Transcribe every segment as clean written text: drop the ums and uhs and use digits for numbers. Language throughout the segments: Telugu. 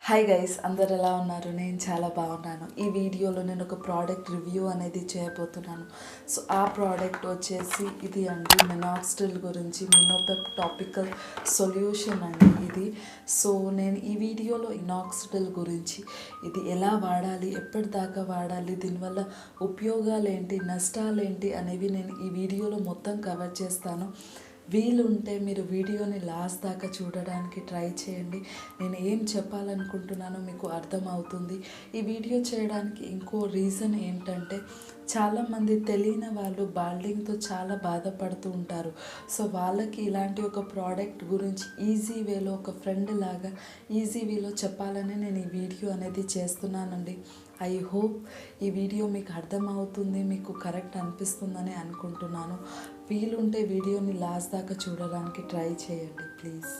హాయ్ గైస్, అందరు ఎలా ఉన్నారు? నేను చాలా బాగున్నాను. ఈ వీడియోలో నేను ఒక ప్రోడక్ట్ రివ్యూ అనేది చేయబోతున్నాను. సో ఆ ప్రోడక్ట్ వచ్చేసి ఇది అండి, మినాక్స్డిల్ గురించి, మినోపెప్ టాపికల్ సొల్యూషన్ అండి ఇది. సో నేను ఈ వీడియోలో మినాక్స్డిల్ గురించి, ఇది ఎలా వాడాలి, ఎప్పటిదాకా వాడాలి, దీనివల్ల ఉపయోగాలు ఏంటి, నష్టాలు ఏంటి అనేవి నేను ఈ వీడియోలో మొత్తం కవర్ చేస్తాను. వీలుంటే మీరు వీడియోని లాస్ట్ దాకా చూడడానికి ట్రై చేయండి. నేను ఏం చెప్పాలనుకుంటున్నానో మీకు అర్థమవుతుంది. ఈ వీడియో చేయడానికి ఇంకో రీజన్ ఏంటంటే, చాలామంది తెలియని వాళ్ళు బాల్డింగ్తో చాలా బాధపడుతూ ఉంటారు. సో వాళ్ళకి ఇలాంటి ఒక ప్రోడక్ట్ గురించి ఈజీ వేలో, ఒక ఫ్రెండ్ లాగా ఈజీ వేలో చెప్పాలని నేను ఈ వీడియో అనేది చేస్తున్నానండి. ఐ హోప్ ఈ వీడియో మీకు అర్థమవుతుంది, మీకు కరెక్ట్ అనిపిస్తుందని అనుకుంటున్నాను. వీలుంటే వీడియోని లాస్ట్ దాకా చూడడానికి ట్రై చేయండి please.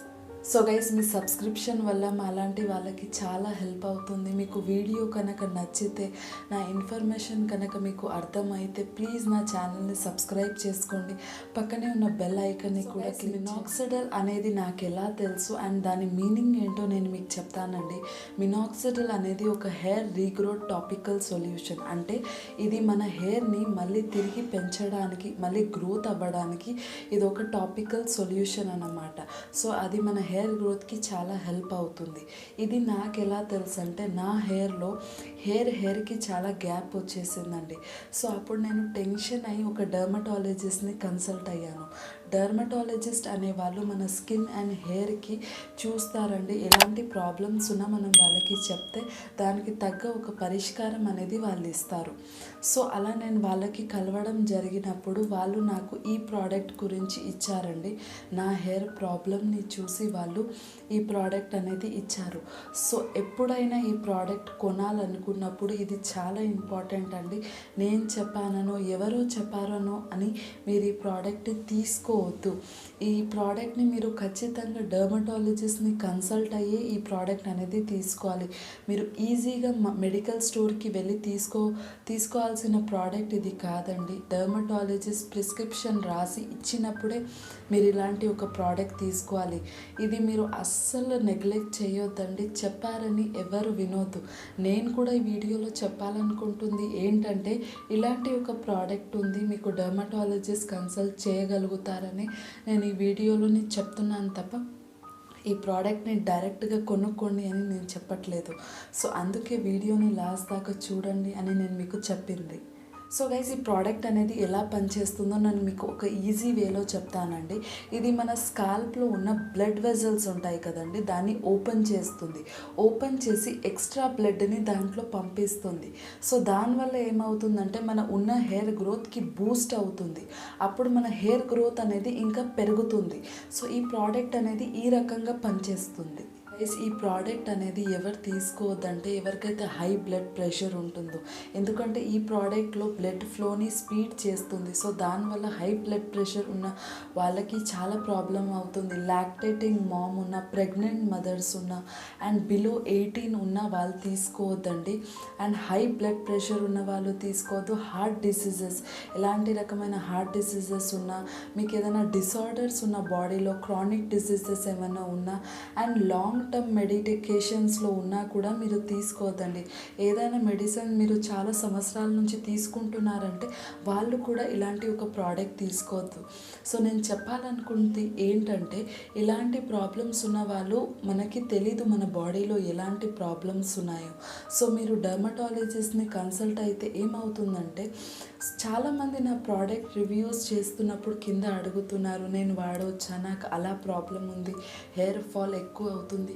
So guys, me subscription వల్ల మాలాంటి వాళ్ళకి చాలా హెల్ప్ అవుతుంది. మీకు వీడియో కనుక నచ్చితే, నా ఇన్ఫర్మేషన్ కనుక మీకు అర్థమైతే ప్లీజ్ నా ఛానల్ని సబ్స్క్రైబ్ చేసుకోండి. పక్కనే ఉన్న బెల్ ఐకన్ని కూడా మినాక్సిడిల్ అనేది నాకు ఎలా తెలుసు అండ్ దాని మీనింగ్ ఏంటో నేను మీకు చెప్తానండి. మినాక్సిడిల్ అనేది ఒక హెయిర్ రీగ్రోత్ టాపికల్ సొల్యూషన్. అంటే ఇది మన హెయిర్ని మళ్ళీ తిరిగి పెంచడానికి, మళ్ళీ గ్రోత్ అవ్వడానికి ఇది ఒక టాపికల్ సొల్యూషన్ అన్నమాట. సో అది మన హెయిర్ గ్రోత్కి చాలా హెల్ప్ అవుతుంది. ఇది నాకు ఎలా తెలుసు అంటే, నా హెయిర్కి చాలా గ్యాప్ వచ్చేసిందండి. సో అప్పుడు నేను టెన్షన్ అయ్యి ఒక డర్మటాలజిస్ట్ని కన్సల్ట్ అయ్యాను. డర్మటాలజిస్ట్ అనేవాళ్ళు మన స్కిన్ అండ్ హెయిర్కి చూస్తారండి. ఎలాంటి ప్రాబ్లమ్స్ ఉన్నా మనం వాళ్ళకి చెప్తే దానికి తగ్గ ఒక పరిష్కారం అనేది వాళ్ళు ఇస్తారు. సో అలా నేను వాళ్ళకి కలవడం జరిగినప్పుడు వాళ్ళు నాకు ఈ ప్రోడక్ట్ గురించి ఇచ్చారండి. నా హెయిర్ ప్రాబ్లమ్ని చూసి వాళ్ళు ఈ ప్రోడక్ట్ అనేది ఇచ్చారు. సో ఎప్పుడైనా ఈ ప్రోడక్ట్ కొనాలనుకున్నప్పుడు ఇది చాలా ఇంపార్టెంట్ అండి. నేను చెప్పానో ఎవరో చెప్పారనో అని మీరు ఈ ప్రోడక్ట్ని తీసుకోవద్దు. ఈ ప్రోడక్ట్ని మీరు ఖచ్చితంగా డర్మటాలజిస్ట్ని కన్సల్ట్ అయ్యి ఈ ప్రోడక్ట్ అనేది తీసుకోవాలి. మీరు ఈజీగా మెడికల్ స్టోర్కి వెళ్ళి తీసుకోవాల్సిన ప్రోడక్ట్ ఇది కాదండి. డర్మటాలజిస్ట్ ప్రిస్క్రిప్షన్ రాసి ఇచ్చినప్పుడే మీరు ఇలాంటి ఒక ప్రోడక్ట్ తీసుకోవాలి. ఇది మీరు అస్సలు నెగ్లెక్ట్ చేయొద్దండి. చెప్పారని ఎవరు వినొద్దు. నేను కూడా ఈ వీడియోలో చెప్పాలనుకుంటుంది ఏంటంటే, ఇలాంటి ఒక ప్రోడక్ట్ ఉంది, మీకు డర్మటాలజిస్ట్ కన్సల్ట్ చేయగలుగుతారని నేను ఈ వీడియోలోని చెప్తున్నాను తప్ప ఈ ప్రోడక్ట్ని డైరెక్ట్గా కొనుక్కోండి అని నేను చెప్పట్లేదు. సో అందుకే వీడియోని లాస్ట్ దాకా చూడండి అని నేను మీకు చెప్పింది. సో గైస్, ఈ ప్రోడక్ట్ అనేది ఎలా పనిచేస్తుందో నేను మీకు ఒక ఈజీ వేలో చెప్తానండి. ఇది మన స్కాల్ప్లో ఉన్న బ్లడ్ వెజల్స్ ఉంటాయి కదండి, దాన్ని ఓపెన్ చేస్తుంది. ఓపెన్ చేసి ఎక్స్ట్రా బ్లడ్ని దాంట్లో పంపిస్తుంది. సో దానివల్ల ఏమవుతుందంటే, మన ఉన్న హెయిర్ గ్రోత్కి బూస్ట్ అవుతుంది. అప్పుడు మన హెయిర్ గ్రోత్ అనేది ఇంకా పెరుగుతుంది. సో ఈ ప్రోడక్ట్ అనేది ఈ రకంగా పనిచేస్తుంది. ఈ ప్రోడక్ట్ అనేది ఎవరు తీసుకోవద్దంటే, ఎవరికైతే హై బ్లడ్ ప్రెషర్ ఉంటుందో. ఎందుకంటే ఈ ప్రోడక్ట్లో బ్లడ్ ఫ్లోని స్పీడ్ చేస్తుంది. సో దానివల్ల హై బ్లడ్ ప్రెషర్ ఉన్న వాళ్ళకి చాలా ప్రాబ్లం అవుతుంది. లాక్టేటింగ్ మామ్ ఉన్న, ప్రెగ్నెంట్ మదర్స్ ఉన్న, అండ్ బిలో 18 ఉన్న వాళ్ళు తీసుకోవద్దండి. అండ్ హై బ్లడ్ ప్రెషర్ ఉన్న వాళ్ళు తీసుకోవద్దు. హార్ట్ డిసీజెస్, ఎలాంటి రకమైన హార్ట్ డిసీజెస్ ఉన్నా, మీకు ఏదైనా డిసార్డర్స్ ఉన్న బాడీలో, క్రానిక్ డిసీజెస్ ఏమైనా ఉన్నా, అండ్ లాంగ్ టర్మ్ మెడికేషన్స్లో ఉన్నా కూడా మీరు తీసుకోవద్దండి. ఏదైనా మెడిసిన్ మీరు చాలా సంవత్సరాల నుంచి తీసుకుంటున్నారంటే వాళ్ళు కూడా ఇలాంటి ఒక ప్రోడక్ట్ తీసుకోవద్దు. సో నేను చెప్పాలనుకుంది ఏంటంటే, ఇలాంటి ప్రాబ్లమ్స్ ఉన్న వాళ్ళు, మనకి తెలీదు మన బాడీలో ఎలాంటి ప్రాబ్లమ్స్ ఉన్నాయో. సో మీరు డర్మటాలజిస్ట్ని కన్సల్ట్ అయితే ఏమవుతుందంటే, చాలామంది నా ప్రోడక్ట్ రివ్యూస్ చేస్తున్నప్పుడు కింద అడుగుతున్నారు, నేను వాడవచ్చా, నాకు అలా ప్రాబ్లం ఉంది, హెయిర్ ఫాల్ ఎక్కువ అవుతుంది.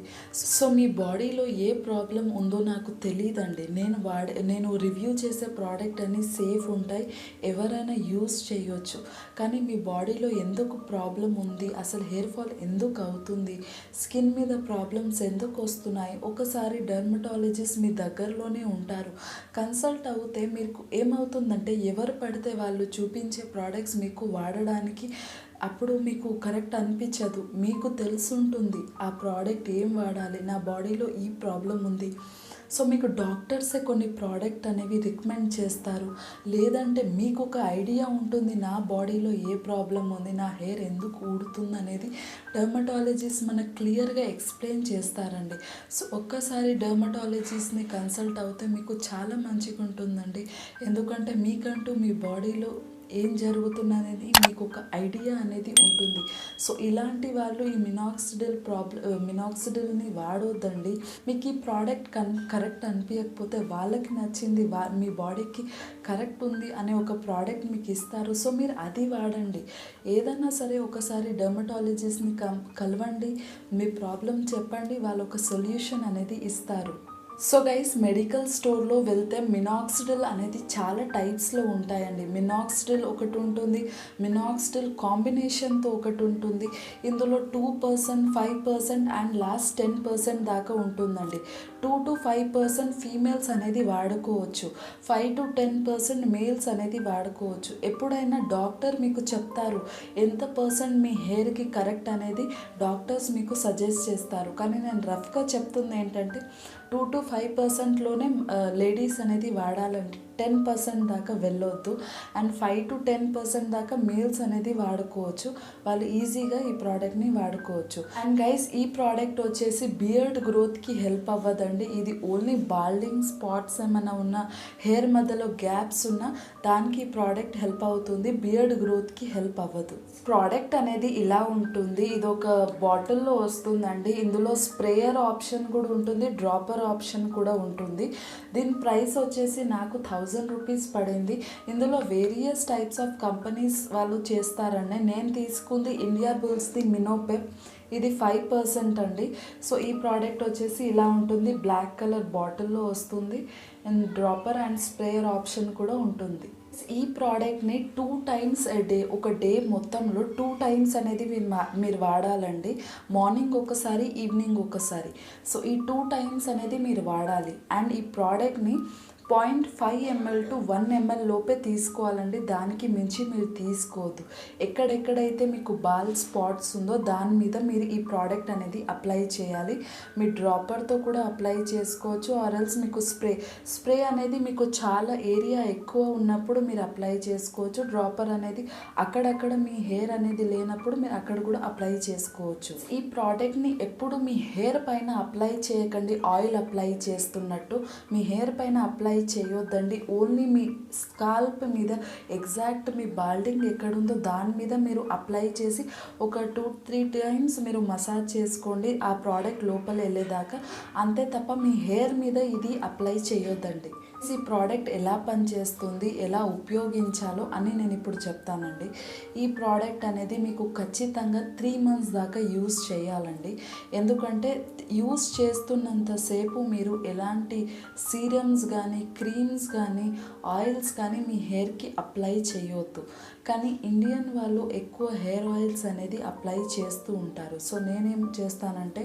సో మీ బాడీలో ఏ ప్రాబ్లం ఉందో నాకు తెలియదండి. నేను రివ్యూ చేసే ప్రోడక్ట్ అన్నీ సేఫ్ ఉంటాయి, ఎవరైనా యూస్ చేయొచ్చు. కానీ మీ బాడీలో ఎందుకు ప్రాబ్లం ఉంది, అసలు హెయిర్ ఫాల్ ఎందుకు అవుతుంది, స్కిన్ మీద ప్రాబ్లమ్స్ ఎందుకు వస్తున్నాయి, ఒకసారి డర్మటాలజిస్ట్ మీ దగ్గరలోనే ఉంటారు. కన్సల్ట్ అవుతే మీకు ఏమవుతుందంటే, ఎవరు పడితే వాళ్ళు చూపించే ప్రోడక్ట్స్ మీకు వాడడానికి అప్పుడు మీకు కరెక్ట్ అనిపించదు. మీకు తెలుసుంటుంది ఆ ప్రోడక్ట్ ఏం వాడాలి, నా బాడీలో ఈ ప్రాబ్లం ఉంది. సో మీకు డాక్టర్సే కొన్ని ప్రోడక్ట్ అనేవి రికమెండ్ చేస్తారు, లేదంటే మీకు ఒక ఐడియా ఉంటుంది నా బాడీలో ఏ ప్రాబ్లం ఉంది, నా హెయిర్ ఎందుకు ఊడుతుంది అనేది డర్మటాలజిస్ట్ మనకు క్లియర్గా ఎక్స్ప్లెయిన్ చేస్తారండి. సో ఒక్కసారి డర్మటాలజిస్ట్ని కన్సల్ట్ అవుతే మీకు చాలా మంచిగా ఉంటుందండి. ఎందుకంటే మీకంటూ మీ బాడీలో ఏం జరుగుతుందనేది మీకు ఒక ఐడియా అనేది ఉంటుంది. సో ఇలాంటి వాళ్ళు ఈ మినాక్సిడిల్ని వాడొద్దండి. మీకు ఈ ప్రోడక్ట్ కరెక్ట్ అనిపించకపోతే వాళ్ళకి నచ్చింది మీ బాడీకి కరెక్ట్ ఉంది అనే ఒక ప్రోడక్ట్ మీకు ఇస్తారు. సో మీరు అది వాడండి. ఏదైనా సరే ఒకసారి డర్మటాలజిస్ట్ని కలవండి, మీ ప్రాబ్లం చెప్పండి, వాళ్ళు ఒక సొల్యూషన్ అనేది ఇస్తారు. సో గైస్, మెడికల్ స్టోర్లో వెళ్తే మినాక్సిడిల్ అనేది చాలా టైప్స్లో ఉంటాయండి. మినాక్సిడిల్ ఒకటి ఉంటుంది, మినాక్సిడిల్ కాంబినేషన్తో ఒకటి ఉంటుంది. ఇందులో 2%, 5% అండ్ లాస్ట్ 10% దాకా ఉంటుందండి. 2 to 5% ఫీమేల్స్ అనేది వాడుకోవచ్చు, 5 to 10% మేల్స్ అనేది వాడుకోవచ్చు. ఎప్పుడైనా డాక్టర్ మీకు చెప్తారు ఎంత పర్సెంట్ మీ హెయిర్కి కరెక్ట్ అనేది డాక్టర్స్ మీకు సజెస్ట్ చేస్తారు. కానీ నేను రఫ్గా చెప్తుంది ఏంటంటే 2 to 5%లోనే లేడీస్ అనేది వాడాలండి. 10% దాకా వెళ్ళొద్దు. అండ్ 5 to 10% దాకా మేల్స్ అనేది వాడుకోవచ్చు. వాళ్ళు ఈజీగా ఈ ప్రోడక్ట్ని వాడుకోవచ్చు. అండ్ గైస్, ఈ ప్రోడక్ట్ వచ్చేసి బియర్డ్ గ్రోత్కి హెల్ప్ అవ్వదండి. ఇది ఓన్లీ బాల్డింగ్ స్పాట్స్ ఏమైనా ఉన్న, హెయిర్ మధ్యలో గ్యాప్స్ ఉన్న దానికి ఈ ప్రోడక్ట్ హెల్ప్ అవుతుంది, బియర్డ్ గ్రోత్కి హెల్ప్ అవ్వదు. ప్రోడక్ట్ అనేది ఇలా ఉంటుంది. ఇది ఒక బాటిల్లో వస్తుందండి. ఇందులో స్ప్రేయర్ ఆప్షన్ కూడా ఉంటుంది, డ్రాపర్ ఆప్షన్ కూడా ఉంటుంది. దీని ప్రైస్ వచ్చేసి నాకు 1000 రూపీస్ పడింది. ఇందులో వేరియస్ టైప్స్ ఆఫ్ కంపెనీస్ వాళ్ళు చేస్తారండి. నేను తీసుకుంది ఇండియాబుల్స్ది మినోపెప్. ఇది 5% అండి. సో ఈ ప్రోడక్ట్ వచ్చేసి ఇలా ఉంటుంది, బ్లాక్ కలర్ బాటిల్లో వస్తుంది. And dropper and sprayer option కూడా ఉంటుంది. ఈ ప్రోడక్ట్ని 2 times a day, ఒక డే మొత్తంలో 2 times అనేది మీరు వాడాలండి. మార్నింగ్ ఒకసారి, ఈవినింగ్ ఒకసారి. సో ఈ 2 times అనేది మీరు వాడాలి. అండ్ ఈ ప్రోడక్ట్ని 0.5 ml to 1 ml లోపే తీసుకోవాలండి. దానికి మించి మీరు తీసుకోవద్దు. ఎక్కడెక్కడైతే మీకు బాల్ స్పాట్స్ ఉందో దాని మీద మీరు ఈ ప్రోడక్ట్ అనేది అప్లై చేయాలి. మీ డ్రాపర్తో కూడా అప్లై చేసుకోవచ్చు, ఆర్ఎల్స్ మీకు స్ప్రే అనేది మీకు చాలా ఏరియా ఎక్కువ ఉన్నప్పుడు మీరు అప్లై చేసుకోవచ్చు. డ్రాపర్ అనేది అక్కడక్కడ మీ హెయిర్ అనేది లేనప్పుడు మీరు అక్కడ కూడా అప్లై చేసుకోవచ్చు. ఈ ప్రోడక్ట్ని ఎప్పుడు మీ హెయిర్ పైన అప్లై చేయకండి, ఆయిల్ అప్లై చేస్తున్నట్టు మీ హెయిర్ పైన అప్లై చేయొద్దండి. ఓన్లీ మీ స్కాల్ప్ మీద, ఎగ్జాక్ట్ మీ బాల్డింగ్ ఎక్కడుందో దాని మీద మీరు అప్లై చేసి ఒక 2-3 times మీరు మసాజ్ చేసుకోండి ఆ ప్రోడక్ట్ లోపల వెళ్ళేదాకా. అంతే తప్ప మీ హెయిర్ మీద ఇది అప్లై చేయొద్దండి. ఈ ప్రోడక్ట్ ఎలా పనిచేస్తుంది, ఎలా ఉపయోగించాలో అని నేను ఇప్పుడు చెప్తానండి. ఈ ప్రోడక్ట్ అనేది మీకు ఖచ్చితంగా 3 months దాకా యూస్ చేయాలండి. ఎందుకంటే యూస్ చేస్తున్నంతసేపు మీరు ఎలాంటి సీరమ్స్ కానీ, క్రీమ్స్ కానీ, ఆయిల్స్ కానీ మీ హెయిర్కి అప్లై చేయొద్దు. కానీ ఇండియన్ వాళ్ళు ఎక్కువ హెయిర్ ఆయిల్స్ అనేది అప్లై చేస్తూ ఉంటారు. సో నేనేం చేస్తానంటే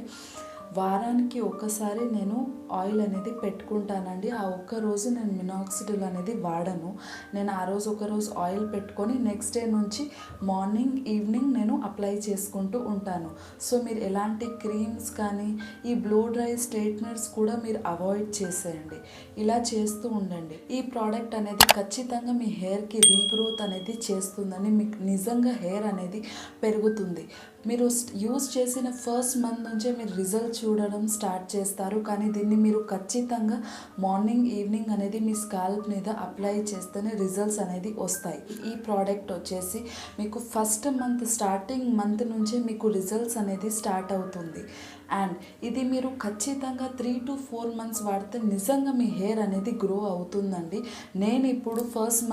వారానికి ఒకసారి నేను ఆయిల్ అనేది పెట్టుకుంటానండి. ఆ ఒక్కరోజు నేను మినాక్సిడిల్ అనేది వాడను. నేను ఆ రోజు ఒకరోజు ఆయిల్ పెట్టుకొని నెక్స్ట్ డే నుంచి మార్నింగ్, ఈవినింగ్ నేను అప్లై చేసుకుంటూ ఉంటాను. సో మీరు ఎలాంటి క్రీమ్స్ కానీ, ఈ బ్లో డ్రై స్ట్రైట్నర్స్ కూడా మీరు అవాయిడ్ చేసేయండి. ఇలా చేస్తూ ఉండండి. ఈ ప్రోడక్ట్ అనేది ఖచ్చితంగా మీ హెయిర్కి రీగ్రోత్ అనేది చేస్తుందని, మీకు నిజంగా హెయిర్ అనేది పెరుగుతుంది. మీరు యూస్ చేసిన ఫస్ట్ మంత్ నుంచే మీరు రిజల్ట్ చూడడం స్టార్ట్ చేస్తారు. కానీ దీన్ని మీరు ఖచ్చితంగా మార్నింగ్, ఈవినింగ్ అనేది మీ స్కాల్ప్ మీద అప్లై చేస్తేనే రిజల్ట్స్ అనేది వస్తాయి. ఈ ప్రోడక్ట్ వచ్చేసి మీకు ఫస్ట్ మంత్, స్టార్టింగ్ మంత్ నుంచే మీకు రిజల్ట్స్ అనేది స్టార్ట్ అవుతుంది. అండ్ ఇది మీరు ఖచ్చితంగా 3 to 4 months వాడితే నిజంగా మీ హెయిర్ అనేది గ్రో అవుతుందండి. నేను ఇప్పుడు ఫస్ట్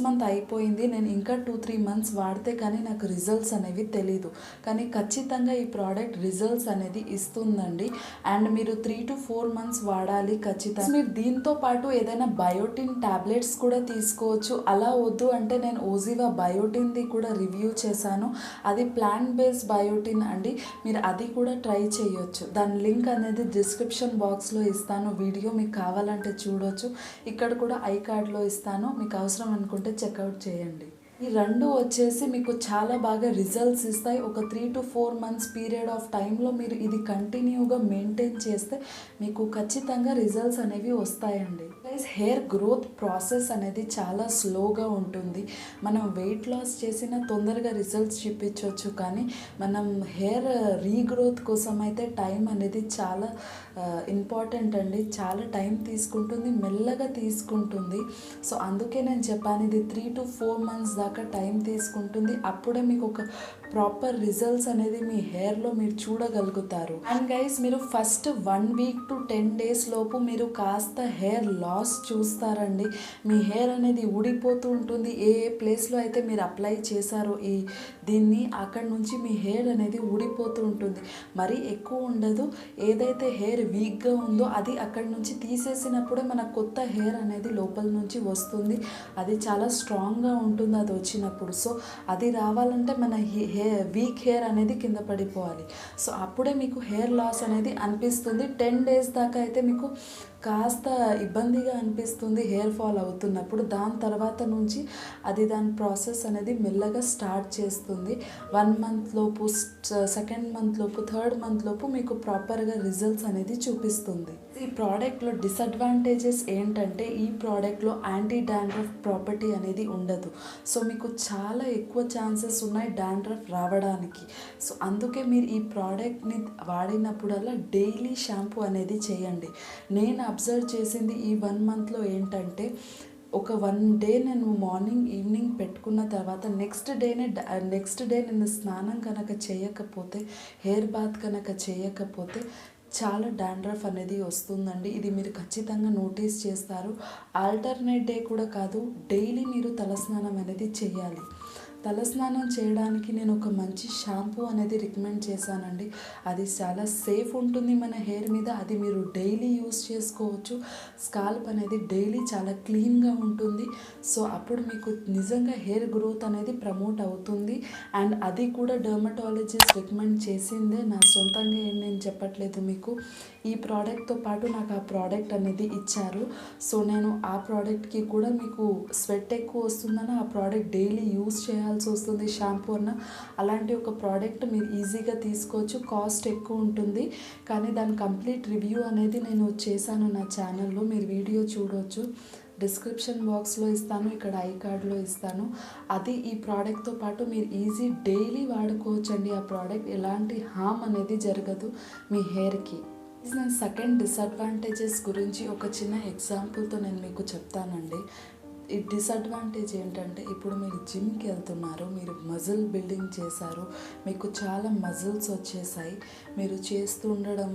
మంత్ అయిపోయింది, నేను ఇంకా 2-3 months వాడితే కానీ నాకు రిజల్ట్స్ అనేవి తెలీదు. కానీ ఖచ్చితంగా ఈ ప్రోడక్ట్ రిజల్ట్స్ అనేది ఇస్తుందండి. అండ్ మీరు 3 to 4 months వాడాలి ఖచ్చితంగా. మీరు దీంతో పాటు ఏదైనా బయోటిన్ టాబ్లెట్స్ కూడా తీసుకోవచ్చు. అలా వద్దు అంటే నేను ఓజివా బయోటిన్ది కూడా రివ్యూ చేశాను. అది ప్లాంట్ బేస్డ్ బయోటిన్ అండి. మీరు అది కూడా ట్రై చేయొచ్చు. దాని లింక్ అనేది డిస్క్రిప్షన్ బాక్స్లో ఇస్తాను. వీడియో మీకు కావాలంటే చూడొచ్చు. ఇక్కడ కూడా ఐ కార్డ్లో ఇస్తాను. మీకు అవసరం అనుకుంటే చెక్అవుట్ చేయండి. ఈ రెండు వచ్చేసి మీకు చాలా బాగా రిజల్ట్స్ ఇస్తాయి. ఒక 3 to 4 మంత్స్ పీరియడ్ ఆఫ్ టైంలో మీరు ఇది కంటిన్యూగా మెయింటైన్ చేస్తే మీకు ఖచ్చితంగా రిజల్ట్స్ అనేవి వస్తాయండి. గైస్, హెయిర్ గ్రోత్ ప్రాసెస్ అనేది చాలా స్లోగా ఉంటుంది. మనం వెయిట్ లాస్ చేసిన తొందరగా రిజల్ట్స్ చూపించవచ్చు, కానీ మనం హెయిర్ రీగ్రోత్ కోసం అయితే టైం అనేది చాలా ఇంపార్టెంట్ అండి. చాలా టైం తీసుకుంటుంది, మెల్లగా తీసుకుంటుంది. సో అందుకే నేను చెప్పాను, ఇది 3 to 4 మంత్స్ దాకా టైం తీసుకుంటుంది. అప్పుడే మీకు ఒక ప్రాపర్ రిజల్ట్స్ అనేది మీ హెయిర్లో మీరు చూడగలుగుతారు. అండ్ గైస్, మీరు ఫస్ట్ 1 వీక్ to 10 డేస్ లోపు మీరు కాస్త హెయిర్ లాస్ చూస్తారండి. మీ హెయిర్ అనేది ఊడిపోతూ ఉంటుంది. ఏ ప్లేస్లో అయితే మీరు అప్లై చేశారో దీన్ని, అక్కడ నుంచి మీ హెయిర్ అనేది ఊడిపోతూ ఉంటుంది. మరీ ఎక్కువ ఉండదు. ఏదైతే హెయిర్ వీక్గా ఉందో అది అక్కడ నుంచి తీసేసినప్పుడే మన కొత్త హెయిర్ అనేది లోపల నుంచి వస్తుంది. అది చాలా స్ట్రాంగ్గా ఉంటుంది అది వచ్చినప్పుడు. సో అది రావాలంటే మన వీక్ హెయిర్ అనేది కింద పడిపోవాలి. సో అప్పుడే మీకు హెయిర్ లాస్ అనేది అనిపిస్తుంది. 10 డేస్ దాకా అయితే మీకు కాస్త ఇబ్బందిగా అనిపిస్తుంది హెయిర్ ఫాల్ అవుతున్నప్పుడు. దాని తర్వాత నుంచి అది దాని ప్రాసెస్ అనేది మెల్లగా స్టార్ట్ చేస్తుంది. 1 మంత్ లోపు, 2nd మంత్ లోపు, 3rd మంత్ లోపు మీకు ప్రాపర్గా రిజల్ట్స్ అనేది చూపిస్తుంది. ఈ ప్రోడక్ట్లో డిసడ్వాంటేజెస్ ఏంటంటే, ఈ ప్రోడక్ట్లో యాంటీ డాండ్రఫ్ ప్రాపర్టీ అనేది ఉండదు. సో మీకు చాలా ఎక్కువ ఛాన్సెస్ ఉన్నాయి డాండ్రఫ్ రావడానికి. సో అందుకే మీరు ఈ ప్రోడక్ట్ని వాడినప్పుడల్లా డైలీ షాంపూ అనేది చేయండి. నేను అబ్జర్వ్ చేసింది ఈ 1 మంత్లో ఏంటంటే, ఒక 1 డే నేను మార్నింగ్ ఈవినింగ్ పెట్టుకున్న తర్వాత నెక్స్ట్ డే నేను స్నానం కనుక చేయకపోతే, హెయిర్ బాత్ కనుక చేయకపోతే చాలా డాండ్రఫ్ అనేది వస్తుందండి. ఇది మీరు ఖచ్చితంగా నోటీస్ చేస్తారు. ఆల్టర్నేట్ డే కూడా కాదు, డైలీ మీరు తలస్నానం అనేది చేయాలి. తలస్నానం చేయడానికి నేను ఒక మంచి షాంపూ అనేది రికమెండ్ చేశానండి. అది చాలా సేఫ్ ఉంటుంది మన హెయిర్ మీద. అది మీరు డైలీ యూస్ చేసుకోవచ్చు. స్కాల్ప్ అనేది డైలీ చాలా క్లీన్గా ఉంటుంది. సో అప్పుడు మీకు నిజంగా హెయిర్ గ్రోత్ అనేది ప్రమోట్ అవుతుంది. అండ్ అది కూడా డర్మటాలజిస్ట్ రికమెండ్ చేసిందే, నా సొంతంగా ఏం నేను చెప్పట్లేదు మీకు. ఈ ప్రోడక్ట్తో పాటు నాకు ఆ ప్రోడక్ట్ అనేది ఇచ్చారు. సో నేను ఆ ప్రోడక్ట్కి కూడా, మీకు స్వెట్ ఎక్కువ వస్తుందని ఆ ప్రోడక్ట్ డైలీ యూస్ చేయాల్సి వస్తుంది, షాంపూ అన్న, అలాంటి ఒక ప్రోడక్ట్ మీరు ఈజీగా తీసుకోవచ్చు. కాస్ట్ ఎక్కువ ఉంటుంది, కానీ దాని కంప్లీట్ రివ్యూ అనేది నేను చేశాను నా ఛానల్లో. మీరు వీడియో చూడవచ్చు. డిస్క్రిప్షన్ బాక్స్లో ఇస్తాను, ఇక్కడ ఐ కార్డ్లో ఇస్తాను. అది ఈ ప్రోడక్ట్తో పాటు మీరు డైలీ వాడుకోవచ్చండి. ఆ ప్రోడక్ట్ ఎలాంటి హామ్ అనేది జరగదు మీ హెయిర్కి. నేను సెకండ్ డిసడ్వాంటేజెస్ గురించి ఒక చిన్న ఎగ్జాంపుల్తో నేను మీకు చెప్తానండి. ఈ డిసడ్వాంటేజ్ ఏంటంటే, ఇప్పుడు మీరు జిమ్కి వెళ్తున్నారు, మీరు మజిల్ బిల్డింగ్ చేశారు, మీకు చాలా మజిల్స్ వచ్చేసాయి. మీరు చేస్తూ ఉండడం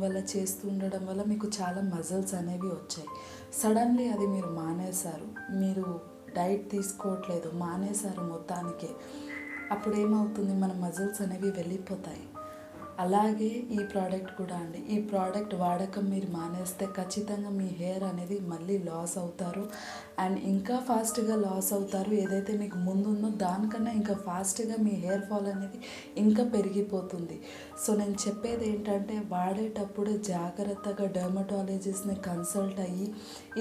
వల్ల మీకు చాలా మజిల్స్ అనేవి వచ్చాయి. సడన్లీ అది మీరు మానేశారు, మీరు డైట్ తీసుకోవట్లేదు, మానేశారు మొత్తానికే. అప్పుడు ఏమవుతుంది, మన మజిల్స్ అనేవి వెళ్ళిపోతాయి. అలాగే ఈ ప్రోడక్ట్ కూడా అండి. ఈ ప్రోడక్ట్ వాడకం మీరు మానేస్తే ఖచ్చితంగా మీ హెయిర్ అనేది మళ్ళీ లాస్ అవుతారు. అండ్ ఇంకా ఫాస్ట్గా లాస్ అవుతారు. ఏదైతే మీకు ముందుందో దానికన్నా ఇంకా ఫాస్ట్గా మీ హెయిర్ ఫాల్ అనేది ఇంకా పెరిగిపోతుంది. సో నేను చెప్పేది ఏంటంటే, వాడేటప్పుడు జాగ్రత్తగా డర్మటాలజిస్ట్ని కన్సల్ట్ అయ్యి,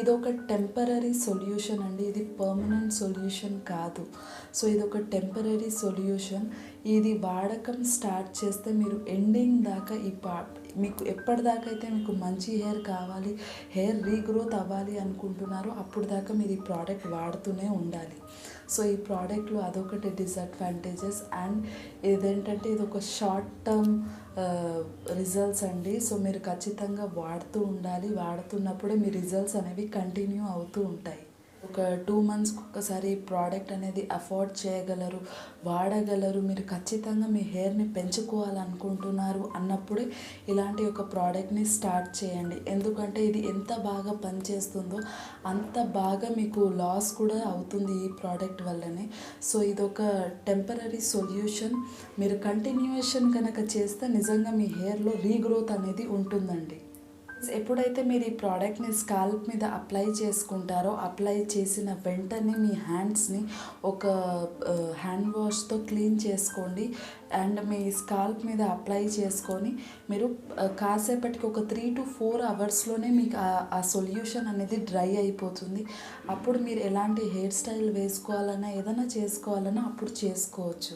ఇది ఒక టెంపరరీ సొల్యూషన్ అండి, ఇది పర్మనెంట్ సొల్యూషన్ కాదు. సో ఇది ఒక టెంపరరీ సొల్యూషన్. ఇది వాడకం స్టార్ట్ చేస్తే మీరు ఎండింగ్ దాకా మీకు ఎప్పటిదాకా అయితే మీకు మంచి హెయిర్ కావాలి, హెయిర్ రీగ్రోత్ అవ్వాలి అనుకుంటున్నారో అప్పుడు దాకా మీరు ఈ ప్రోడక్ట్ వాడుతూనే ఉండాలి. సో ఈ ప్రోడక్ట్లో అదొకటి డిసడ్వాంటేజెస్. అండ్ ఏదేంటంటే, ఇది ఒక షార్ట్ టర్మ్ రిజల్ట్స్ అండి. సో మీరు ఖచ్చితంగా వాడుతూ ఉండాలి. వాడుతున్నప్పుడే మీ రిజల్ట్స్ అనేవి కంటిన్యూ అవుతూ ఉంటాయి. ఒక 2 మంత్స్కి ఒక్కసారి ఈ ప్రోడక్ట్ అనేది అఫోర్డ్ చేయగలరు, వాడగలరు. మీరు ఖచ్చితంగా మీ హెయిర్ని పెంచుకోవాలనుకుంటున్నారు అన్నప్పుడే ఇలాంటి ఒక ప్రోడక్ట్ని స్టార్ట్ చేయండి. ఎందుకంటే ఇది ఎంత బాగా పనిచేస్తుందో అంత బాగా మీకు లాస్ కూడా అవుతుంది ఈ ప్రోడక్ట్ వల్లనే. సో ఇదొక టెంపరరీ సొల్యూషన్. మీరు కంటిన్యూయేషన్ కనుక చేస్తే నిజంగా మీ హెయిర్లో రీగ్రోత్ అనేది ఉంటుందండి. ఎప్పుడైతే మీరు ఈ ప్రోడక్ట్ని స్కాల్ప్ మీద అప్లై చేసుకుంటారో అప్లై చేసిన వెంటనే మీ హ్యాండ్స్ని ఒక హ్యాండ్ వాష్తో క్లీన్ చేసుకోండి. అండ్ మీ స్కాల్ప్ మీద అప్లై చేసుకొని మీరు కాసేపటికి ఒక 3 to 4 అవర్స్లోనే మీకు ఆ సొల్యూషన్ అనేది డ్రై అయిపోతుంది. అప్పుడు మీరు ఎలాంటి హెయిర్ స్టైల్ వేసుకోవాలన్నా ఏదైనా చేసుకోవాలన్నా అప్పుడు చేసుకోవచ్చు.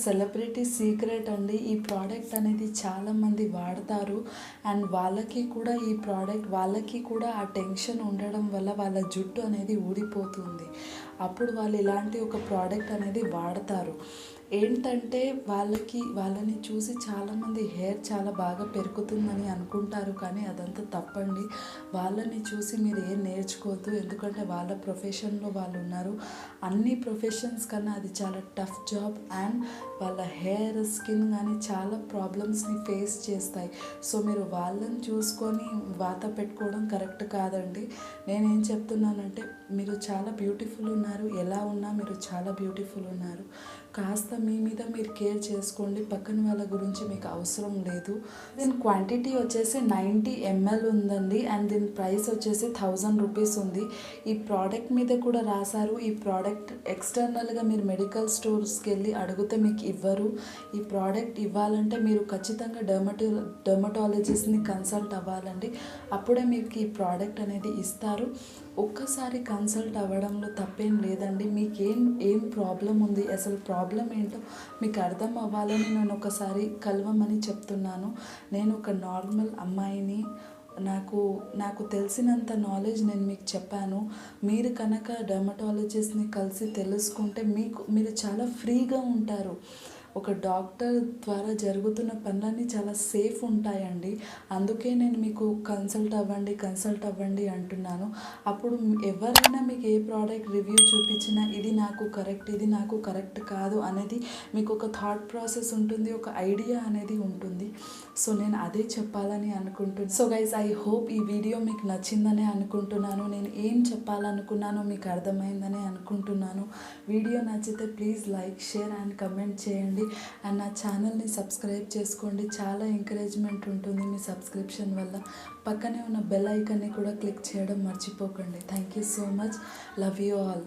సెలబ్రిటీ సీక్రెట్ అండి. ఈ ప్రోడక్ట్ అనేది చాలామంది వాడతారు అండ్ వాళ్ళకి కూడా ఆ టెన్షన్ ఉండడం వల్ల వాళ్ళ జుట్టు అనేది ఊడిపోతుంది. అప్పుడు వాళ్ళు ఇలాంటి ఒక ప్రోడక్ట్ అనేది వాడతారు. ఏంటంటే వాళ్ళని చూసి చాలామంది హెయిర్ చాలా బాగా పెరుగుతుందని అనుకుంటారు, కానీ అదంతా తప్పండి. వాళ్ళని చూసి మీరు ఏం నేర్చుకోవద్దు, ఎందుకంటే వాళ్ళ ప్రొఫెషన్లో వాళ్ళు ఉన్నారు. అన్ని ప్రొఫెషన్స్ కన్నా అది చాలా టఫ్ జాబ్ అండ్ వాళ్ళ హెయిర్ స్కిన్ కానీ చాలా ప్రాబ్లమ్స్ని ఫేస్ చేస్తాయి. సో మీరు వాళ్ళని చూసుకొని వాత పెట్టుకోవడం కరెక్ట్ కాదండి. నేనేం చెప్తున్నానంటే మీరు చాలా బ్యూటిఫుల్ ఉన్నారు, ఎలా ఉన్నా మీరు చాలా బ్యూటిఫుల్ ఉన్నారు. కాస్త మీ మీద మీరు కేర్ చేసుకోండి, పక్కన వాళ్ళ గురించి మీకు అవసరం లేదు. దీని క్వాంటిటీ వచ్చేసి 90 ml ఉందండి అండ్ దీని ప్రైస్ వచ్చేసి 1000 రూపీస్ ఉంది. ఈ ప్రోడక్ట్ మీద కూడా రాశారు. ఈ ప్రోడక్ట్ ఎక్స్టర్నల్గా మీరు మెడికల్ స్టోర్స్కి వెళ్ళి అడిగితే మీకు ఇవ్వరు. ఈ ప్రోడక్ట్ ఇవ్వాలంటే మీరు ఖచ్చితంగా డెర్మటాలజిస్ట్ని కన్సల్ట్ అవ్వాలండి. అప్పుడే మీకు ఈ ప్రోడక్ట్ అనేది ఇస్తారు. ఒక్కసారి కన్సల్ట్ అవ్వడంలో తప్పేం లేదండి. మీకు ఏం ప్రాబ్లం ఉంది, అసలు ప్రాబ్లం ఏంటో మీకు అర్థం అవ్వాలని నేను ఒకసారి కలవమని చెప్తున్నాను. నేను ఒక నార్మల్ అమ్మాయిని, నాకు తెలిసినంత నాలెడ్జ్ నేను మీకు చెప్పాను. మీరు కనుక డెర్మటాలజిస్ట్ని కలిసి తెలుసుకుంటే మీరు చాలా ఫ్రీగా ఉంటారు. ఒక డాక్టర్ ద్వారా జరుగుతున్న పనులన్నీ చాలా సేఫ్ ఉంటాయండి. అందుకే నేను మీకు కన్సల్ట్ అవ్వండి అంటున్నాను. అప్పుడు ఎవరైనా మీకు ఏ ప్రోడక్ట్ రివ్యూ చూపించినా ఇది నాకు కరెక్ట్ కాదు అనేది మీకు ఒక థాట్ ప్రాసెస్ ఉంటుంది, ఒక ఐడియా అనేది ఉంటుంది. సో నేను అదే చెప్పాలని అనుకుంటున్నాను. సో గైస్, ఐ హోప్ ఈ వీడియో మీకు నచ్చిందని అనుకుంటున్నాను. నేను ఏం చెప్పాలనుకున్నానో మీకు అర్థమైందని అనుకుంటున్నాను. వీడియో నచ్చితే please like, share and comment చేయండి. అండ్ నా ఛానల్ని సబ్స్క్రైబ్ చేసుకోండి. చాలా ఎంకరేజ్మెంట్ ఉంటుంది మీ సబ్స్క్రిప్షన్ వల్ల. పక్కనే ఉన్న బెల్ ఐకాన్ని కూడా క్లిక్ చేయడం మర్చిపోకండి. Thank you so much. Love you all.